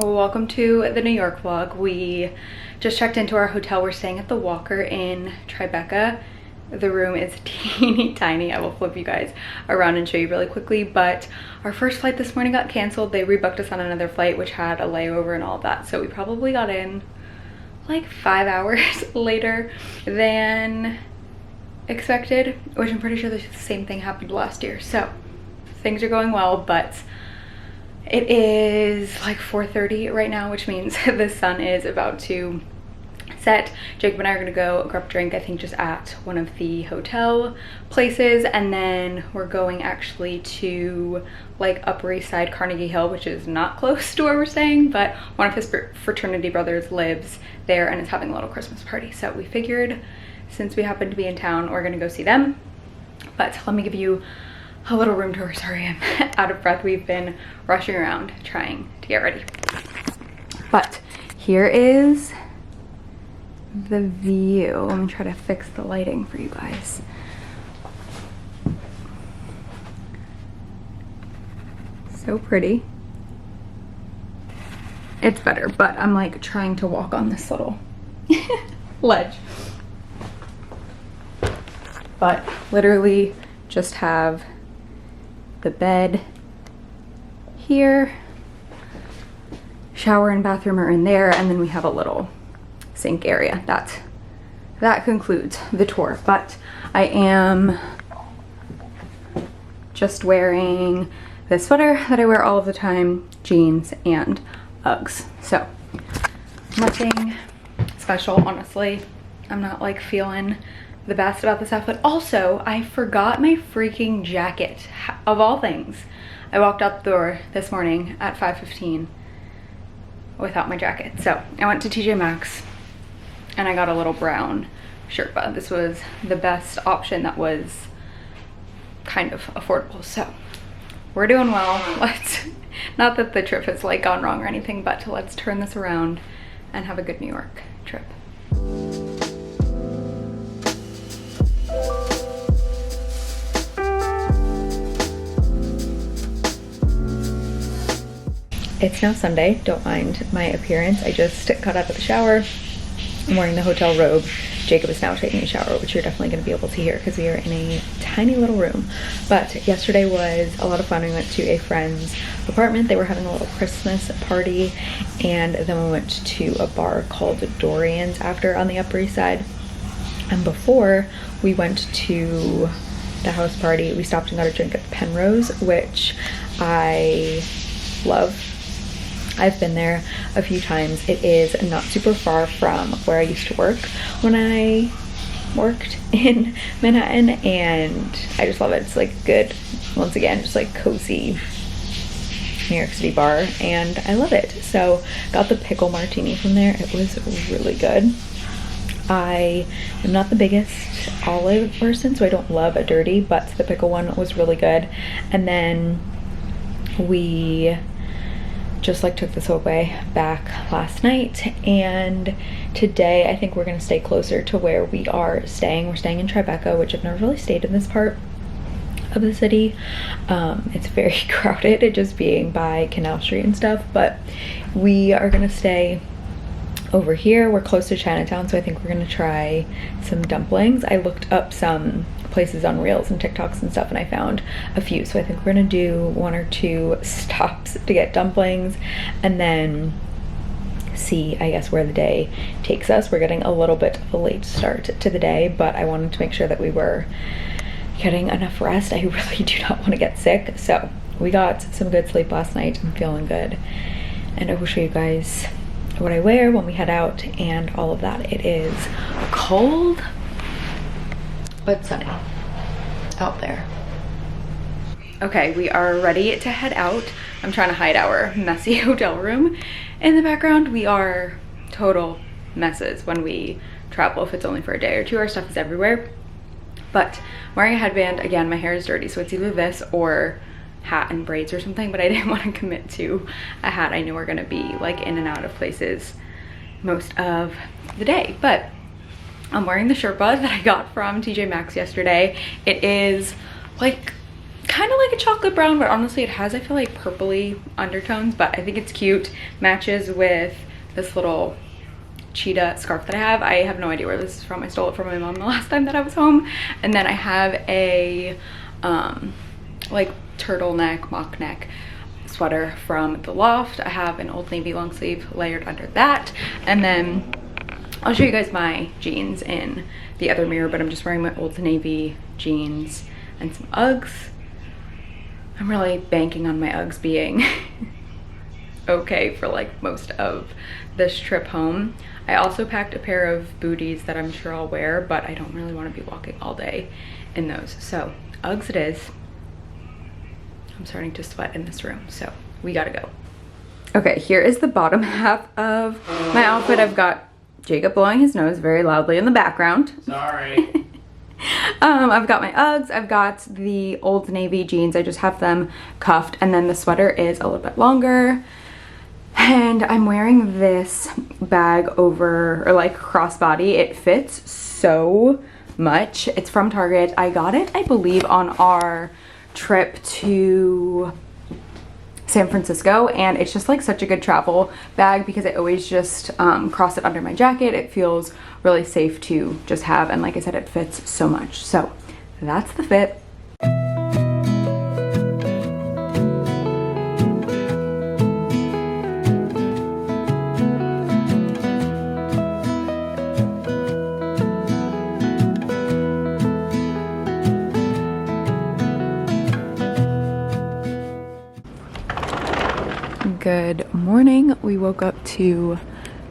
Well, welcome to the New York vlog. We just checked into our hotel. We're staying at the Walker in Tribeca. The room is teeny tiny. I will flip you guys around and show you really quickly, but our first flight this morning got canceled. They rebooked us on another flight which had a layover and all of that, so we probably got in like 5 hours later than expected, which I'm pretty sure the same thing happened last year. So things are going well, but it is like 4:30 right now, which means the sun is about to set. Jacob and I are gonna go grab a drink, I think just at one of the hotel places, and then we're going actually to like Upper East Side, Carnegie Hill, which is not close to where we're staying, but one of his fraternity brothers lives there and is having a little Christmas party. So we figured since we happen to be in town, we're gonna go see them. But let me give you a little room tour. Sorry, I'm out of breath. We've been rushing around trying to get ready. But here is the view. I'm gonna try to fix the lighting for you guys. So pretty. It's better, but I'm like trying to walk on this little ledge. But literally just have the bed here, shower and bathroom are in there, and then we have a little sink area. That concludes the tour. But I am just wearing this sweater that I wear all of the time, jeans and Uggs. So nothing special, honestly. I'm not like feeling the best about this outfit. Also, I forgot my freaking jacket, of all things. I walked out the door this morning at 5:15 without my jacket. So I went to TJ Maxx and I got a little brown Sherpa. This was the best option that was kind of affordable. So we're doing well. Let's, not that the trip has like gone wrong or anything, but let's turn this around and have a good New York trip. It's now Sunday. Don't mind my appearance. I just got out of the shower. I'm wearing the hotel robe. Jacob is now taking a shower, which you're definitely going to be able to hear because we are in a tiny little room. But yesterday was a lot of fun. We went to a friend's apartment. They were having a little Christmas party, and then we went to a bar called Dorian's after on the Upper East Side. And before we went to the house party, we stopped and got a drink at Penrose, which I love. I've been there a few times. It is not super far from where I used to work when I worked in Manhattan, and I just love it. It's like good, once again, just like cozy New York City bar, and I love it. So got the pickle martini from there. It was really good. I am not the biggest olive person, so I don't love a dirty, but the pickle one was really good. And then we just like took the subway back last night, and today I think we're gonna stay closer to where we are staying. We're staying in Tribeca, which I've never really stayed in this part of the city. It's very crowded, it just being by Canal Street and stuff, but we are gonna stay over here. We're close to Chinatown, so I think we're gonna try some dumplings. I looked up some places on Reels and TikToks and stuff, and I found a few, so I think we're gonna do 1 or 2 stops to get dumplings and then see, I guess, where the day takes us. We're getting a little bit of a late start to the day, but I wanted to make sure that we were getting enough rest. I really do not want to get sick, so we got some good sleep last night. I'm feeling good, and I will show you guys what I wear when we head out and all of that. It is cold but sunny out there. Okay, we are ready to head out. I'm trying to hide our messy hotel room in the background. We are total messes when we travel. If it's only for a day or two, our stuff is everywhere. But I'm wearing a headband. Again, my hair is dirty, so it's either this or hat and braids or something, but I didn't want to commit to a hat. I knew we're gonna be like in and out of places most of the day. But I'm wearing the Sherpa that I got from TJ Maxx yesterday. It is like kind of like a chocolate brown, but honestly it has, I feel like, purpley undertones, but I think it's cute. Matches with this little cheetah scarf that I have. I have no idea where this is from. I stole it from my mom the last time that I was home. And then I have a like turtleneck, mock neck sweater from the Loft. I have an Old Navy long sleeve layered under that. And then I'll show you guys my jeans in the other mirror, but I'm just wearing my Old Navy jeans and some Uggs. I'm really banking on my Uggs being okay for like most of this trip home. I also packed a pair of booties that I'm sure I'll wear, but I don't really want to be walking all day in those. So Uggs it is. I'm starting to sweat in this room, so we gotta go. Okay, here is the bottom half of my outfit. I've got Jacob blowing his nose very loudly in the background. Sorry. I've got my Uggs, I've got the Old Navy jeans, I just have them cuffed, and then the sweater is a little bit longer. And I'm wearing this bag over, or like crossbody. It fits so much. It's from Target. I got it, I believe, on our trip to San Francisco, and it's just like such a good travel bag because I always just cross it under my jacket. It feels really safe to just have, and like I said, it fits so much. So that's the fit. Good morning. We woke up to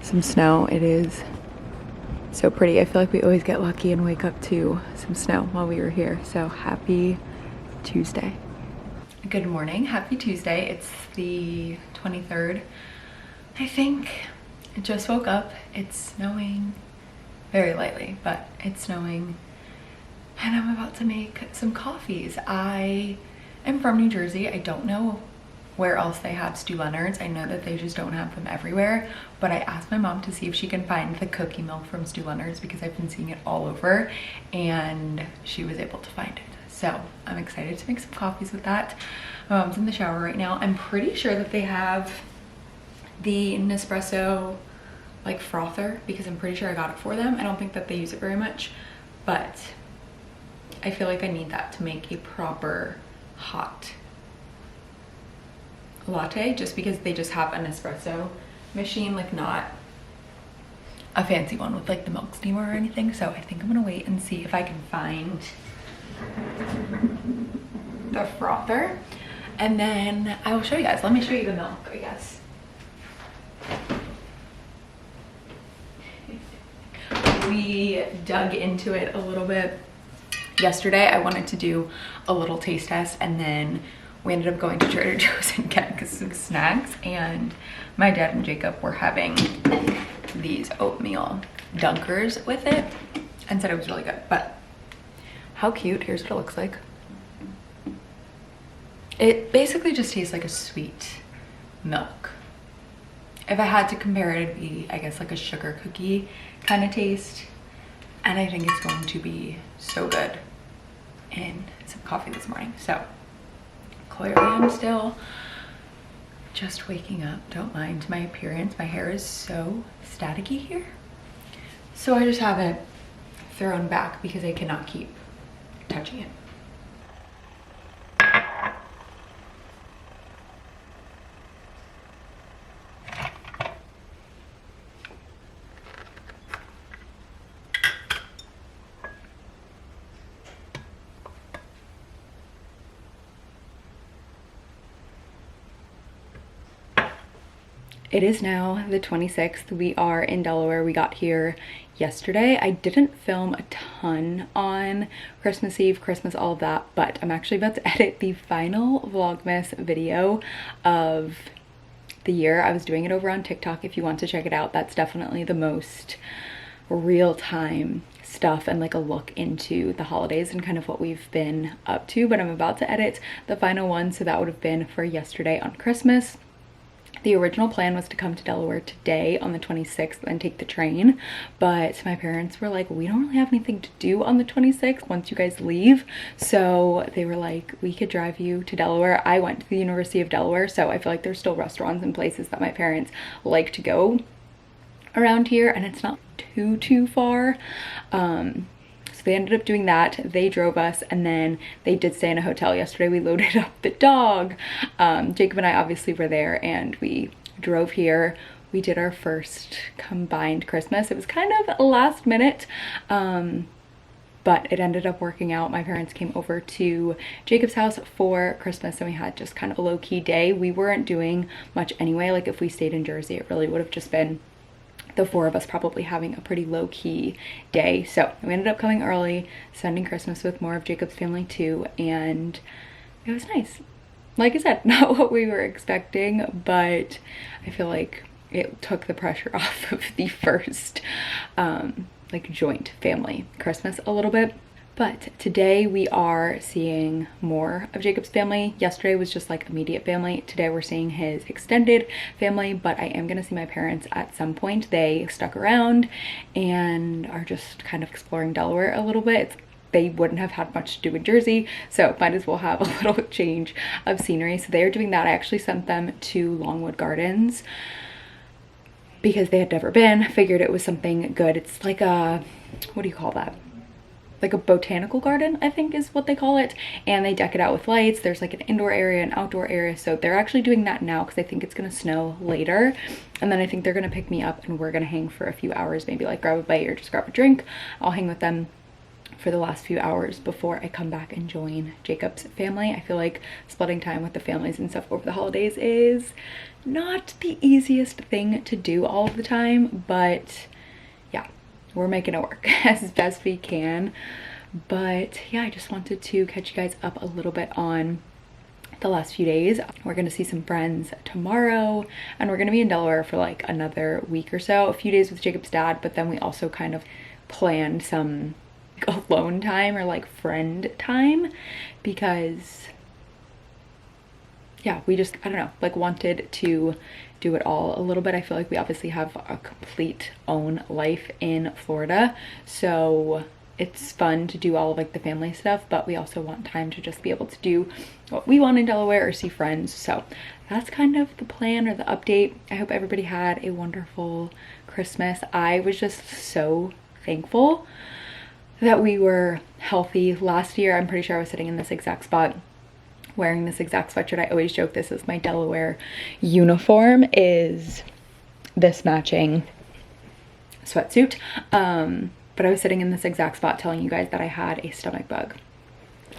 some snow. It is so pretty. I feel like we always get lucky and wake up to some snow while we were here. So happy Tuesday. Good morning. Happy Tuesday. It's the 23rd, I think. I just woke up. It's snowing very lightly, but it's snowing. And I'm about to make some coffees. I am from New Jersey. I don't know where else they have Stu Leonard's. I know that they just don't have them everywhere, but I asked my mom to see if she can find the cookie milk from Stu Leonard's because I've been seeing it all over, and she was able to find it. So I'm excited to make some coffees with that. My mom's in the shower right now. I'm pretty sure that they have the Nespresso like frother because I'm pretty sure I got it for them. I don't think that they use it very much, but I feel like I need that to make a proper hot latte, just because they just have an espresso machine, like not a fancy one with like the milk steamer or anything. So I think I'm gonna wait and see if I can find the frother, and then I will show you guys. Let me show you the milk, I guess. We dug into it a little bit yesterday. I wanted to do a little taste test, and then we ended up going to Trader Joe's and getting some snacks, and my dad and Jacob were having these oatmeal dunkers with it and said it was really good. But how cute. Here's what it looks like. It basically just tastes like a sweet milk. If I had to compare it, it'd be, I guess, like a sugar cookie kind of taste, and I think it's going to be so good in some coffee this morning. So clearly I'm still just waking up. Don't mind my appearance. My hair is so staticky here. So I just have it thrown back because I cannot keep touching it. It is now the 26th. We are in Delaware. We got here yesterday. I didn't film a ton on Christmas Eve, Christmas, all of that, but I'm actually about to edit the final Vlogmas video of the year. I was doing it over on TikTok if you want to check it out. That's definitely the most real-time stuff and like a look into the holidays and kind of what we've been up to, but I'm about to edit the final one, so that would have been for yesterday on Christmas. The original plan was to come to Delaware today on the 26th and take the train, but my parents were like, we don't really have anything to do on the 26th once you guys leave. So they were like, we could drive you to Delaware. I went to the University of Delaware, so I feel like there's still restaurants and places that my parents like to go around here, and it's not too far. So they ended up doing that. They drove us, and then they did stay in a hotel yesterday. We loaded up the dog. Jacob and I obviously were there, and we drove here. We did our first combined Christmas. It was kind of last minute, but it ended up working out. My parents came over to Jacob's house for Christmas, and we had just kind of a low-key day. We weren't doing much anyway. Like, if we stayed in Jersey, it really would have just been the four of us probably having a pretty low-key day. So we ended up coming early, spending Christmas with more of Jacob's family too, and it was nice. Like I said, not what we were expecting, but I feel like it took the pressure off of the first like joint family Christmas a little bit. But today we are seeing more of Jacob's family. Yesterday was just like immediate family. Today we're seeing his extended family, but I am gonna see my parents at some point. They stuck around and are just kind of exploring Delaware a little bit. They wouldn't have had much to do in Jersey, so might as well have a little change of scenery. So they are doing that. I actually sent them to Longwood Gardens because they had never been. Figured it was something good. It's like a, what do you call that? Like a botanical garden, I think is what they call it, and they deck it out with lights. There's like an indoor area and outdoor area, so they're actually doing that now because I think it's gonna snow later, and then I think they're gonna pick me up and we're gonna hang for a few hours, maybe like grab a bite or just grab a drink. I'll hang with them for the last few hours before I come back and join Jacob's family. I feel like splitting time with the families and stuff over the holidays is not the easiest thing to do all of the time, but yeah, we're making it work as best we can. But yeah, I just wanted to catch you guys up a little bit on the last few days. We're gonna see some friends tomorrow, and we're gonna be in Delaware for like another week or so, a few days with Jacob's dad, but then we also kind of planned some alone time or like friend time because yeah, we just, I don't know, like wanted to do it all a little bit. I feel like we obviously have a complete own life in Florida, so it's fun to do all of like the family stuff, but we also want time to just be able to do what we want in Delaware or see friends. So that's kind of the plan or the update. I hope everybody had a wonderful Christmas. I was just so thankful that we were healthy. Last year, I'm pretty sure I was sitting in this exact spot wearing this exact sweatshirt. I always joke this is my Delaware uniform, is this matching sweatsuit. But I was sitting in this exact spot telling you guys that I had a stomach bug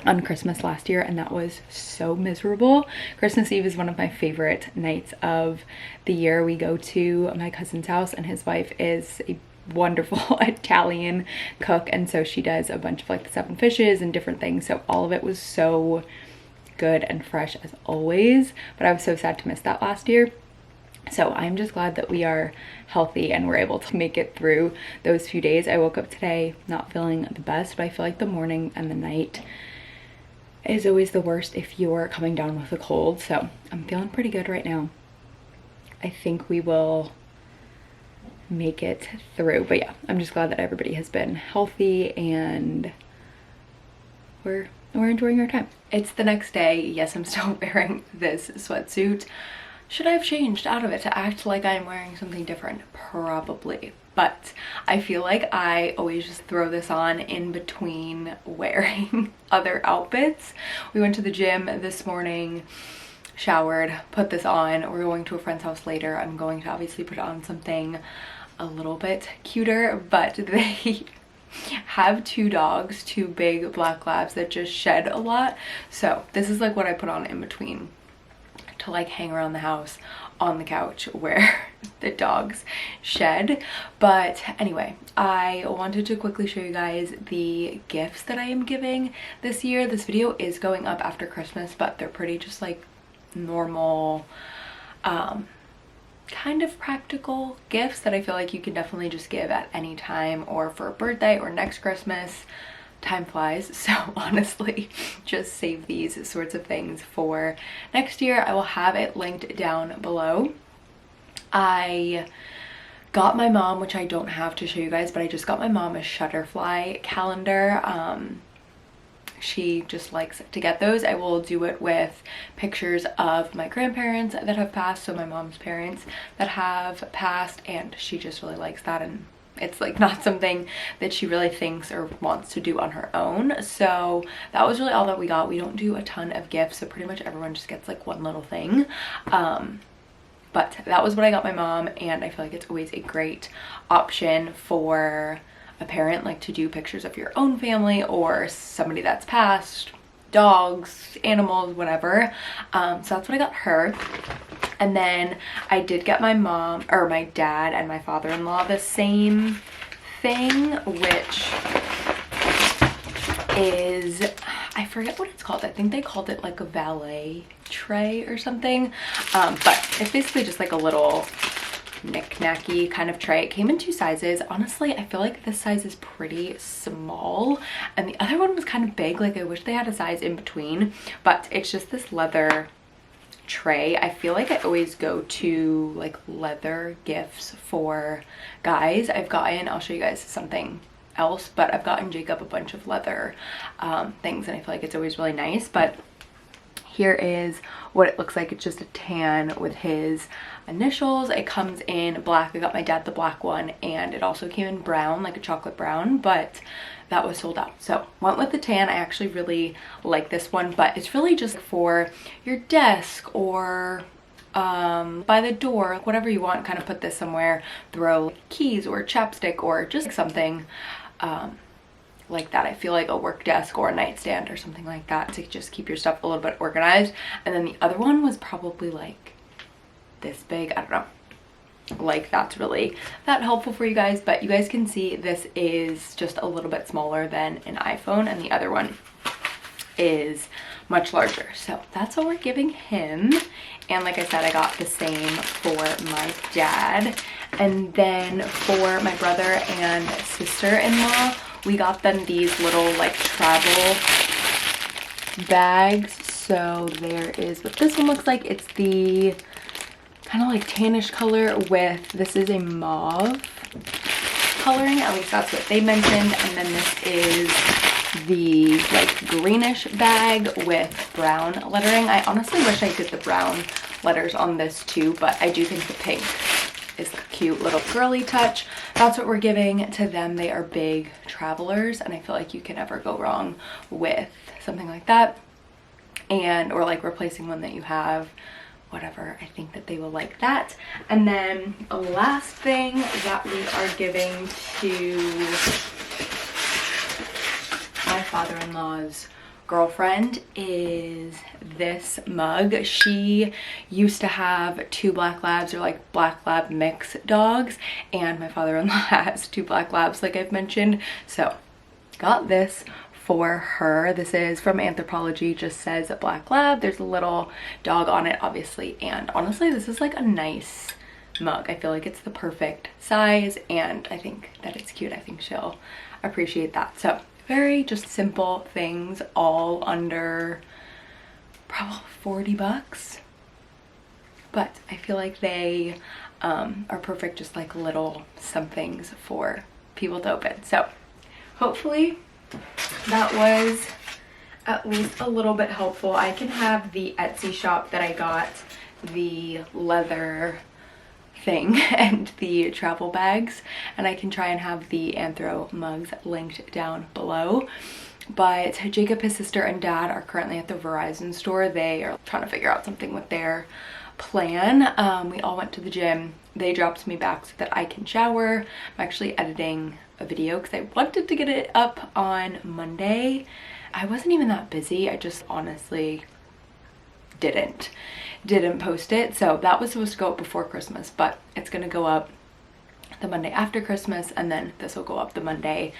on Christmas last year, and that was so miserable. Christmas Eve is one of my favorite nights of the year. We go to my cousin's house, and his wife is a wonderful Italian cook, and so she does a bunch of like the 7 fishes and different things, so all of it was so good and fresh as always. But I was so sad to miss that last year, so I'm just glad that we are healthy and we're able to make it through those few days. I woke up today not feeling the best, but I feel like the morning and the night is always the worst if you're coming down with a cold, so I'm feeling pretty good right now. I think we will make it through. But yeah, I'm just glad that everybody has been healthy and we're enjoying our time. It's the next day. Yes, I'm still wearing this sweatsuit. Should I have changed out of it to act like I'm wearing something different? Probably. But I feel like I always just throw this on in between wearing other outfits. We went to the gym this morning, showered, put this on. We're going to a friend's house later. I'm going to obviously put on something a little bit cuter, but they have 2 dogs, 2 big black labs that just shed a lot. So this is like what I put on in between to like hang around the house on the couch where the dogs shed. But anyway, I wanted to quickly show you guys the gifts that I am giving this year. This video is going up after Christmas, but they're pretty just like normal, kind of practical gifts that I feel like you can definitely just give at any time or for a birthday or next Christmas. Time flies, so honestly just save these sorts of things for next year. I will have it linked down below I got my mom, which I don't have to show you guys, but I just got my mom a Shutterfly calendar. She just likes to get those. I will do it with pictures of my grandparents that have passed, so my mom's parents that have passed, and she just really likes that, and it's like not something that she really thinks or wants to do on her own. So that was really all that we got. We don't do a ton of gifts, so pretty much everyone just gets like one little thing. But that was what I got my mom, and I feel like it's always a great option for a parent, like to do pictures of your own family or somebody that's passed, dogs, animals, whatever. So that's what I got her. And then I did get my mom, or my dad and my father-in-law the same thing, which is, I forget what it's called. I think they called it like a valet tray or something. But it's basically just like a little knick-knacky kind of tray. It came in 2 sizes. Honestly, I feel like this size is pretty small, and the other one was kind of big. Like I wish they had a size in between, but it's just this leather tray. I feel like I always go to like leather gifts for guys. I've gotten, I'll show you guys something else, but I've gotten Jacob a bunch of leather things, and I feel like it's always really nice. But here is what it looks like. It's just a tan with his initials. It comes in black. I got my dad the black one, and it also came in brown, like a chocolate brown, but that was sold out. So went with the tan. I actually really like this one, but it's really just for your desk or by the door, whatever you want. Kind of put this somewhere, throw keys or chapstick or just something like that. I feel like a work desk or a nightstand or something like that to just keep your stuff a little bit organized. And then the other one was probably like this big. I don't know, like that's really that helpful for you guys. But you guys can see this is just a little bit smaller than an iPhone, and the other one is much larger. So that's what we're giving him. And like I said, I got the same for my dad. And then for my brother and sister-in-law, we got them these little like travel bags. So there is what this one looks like. It's the kind of like tannish color with, this is a mauve coloring, at least that's what they mentioned. And then this is the like greenish bag with brown lettering. I honestly wish I did the brown letters on this too, but I do think the pink is a cute little girly touch. That's what we're giving to them. They are big travelers, and I feel like you can never go wrong with something like that, and or like replacing one that you have, whatever. I think that they will like that. And then the last thing that we are giving to my father-in-law's girlfriend is this mug. She used to have 2 black labs, or like black lab mix dogs, and my father-in-law has 2 black labs, like I've mentioned. So got this for her. This is from Anthropology, just says black lab. There's a little dog on it, obviously, and honestly this is like a nice mug. I feel like it's the perfect size, and I think that it's cute. I think she'll appreciate that. So very just simple things, all under probably 40 bucks, but I feel like they are perfect, just like little somethings for people to open. So hopefully that was at least a little bit helpful. I can have the Etsy shop that I got the leather thing and the travel bags, and I can try and have the Anthro mugs linked down below. But Jacob, his sister, and dad are currently at the Verizon store. They are trying to figure out something with their plan. We all went to the gym. They dropped me back so that I can shower. I'm actually editing a video because I wanted to get it up on Monday. I wasn't even that busy. I just honestly didn't post it. So that was supposed to go up before Christmas, but it's gonna go up the Monday after Christmas, and then this will go up the Monday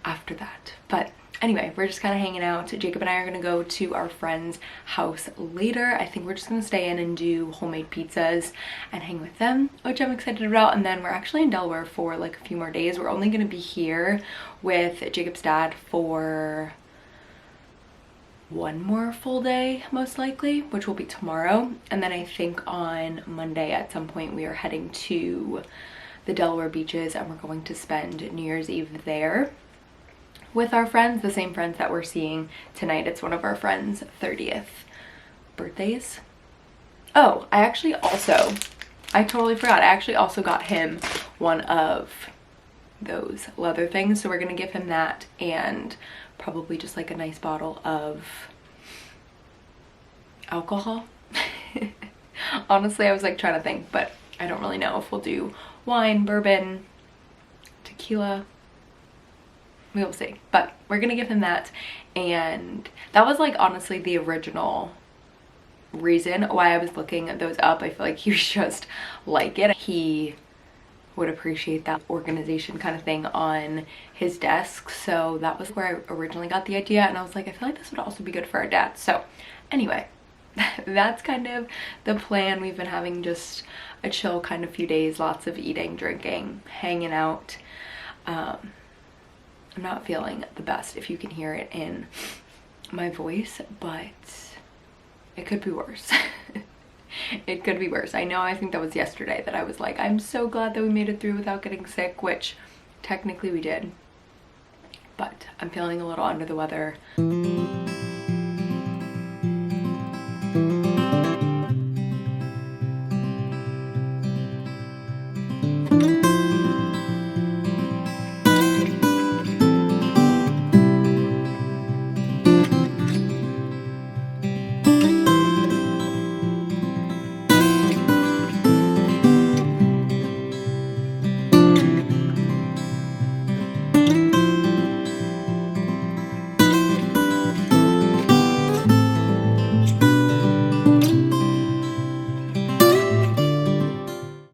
after that. But anyway, we're just kind of hanging out. Jacob and I are gonna go to our friend's house later. I think we're just gonna stay in and do homemade pizzas and hang with them, which I'm excited about. And then we're actually in Delaware for like a few more days. We're only gonna be here with Jacob's dad for one more full day most likely, which will be tomorrow. And then I think on Monday at some point we are heading to the Delaware beaches and we're going to spend New Year's Eve there with our friends, the same friends that we're seeing tonight. It's one of our friends' 30th birthdays. Oh, I totally forgot. I actually also got him one of those leather things. So we're gonna give him that and probably just like a nice bottle of alcohol. Honestly, I was like trying to think, but I don't really know if we'll do wine, bourbon, tequila. We will see, but we're gonna give him that. And that was like honestly the original reason why I was looking those up. I feel like he was just like it. He would appreciate that organization kind of thing on his desk. So that was where I originally got the idea. And I was like, I feel like this would also be good for our dad. So anyway, that's kind of the plan. We've been having just a chill kind of few days, lots of eating, drinking, hanging out. I'm not feeling the best, if you can hear it in my voice, but it could be worse. It could be worse. I know, I think that was yesterday that I was like, I'm so glad that we made it through without getting sick, which technically we did, but I'm feeling a little under the weather.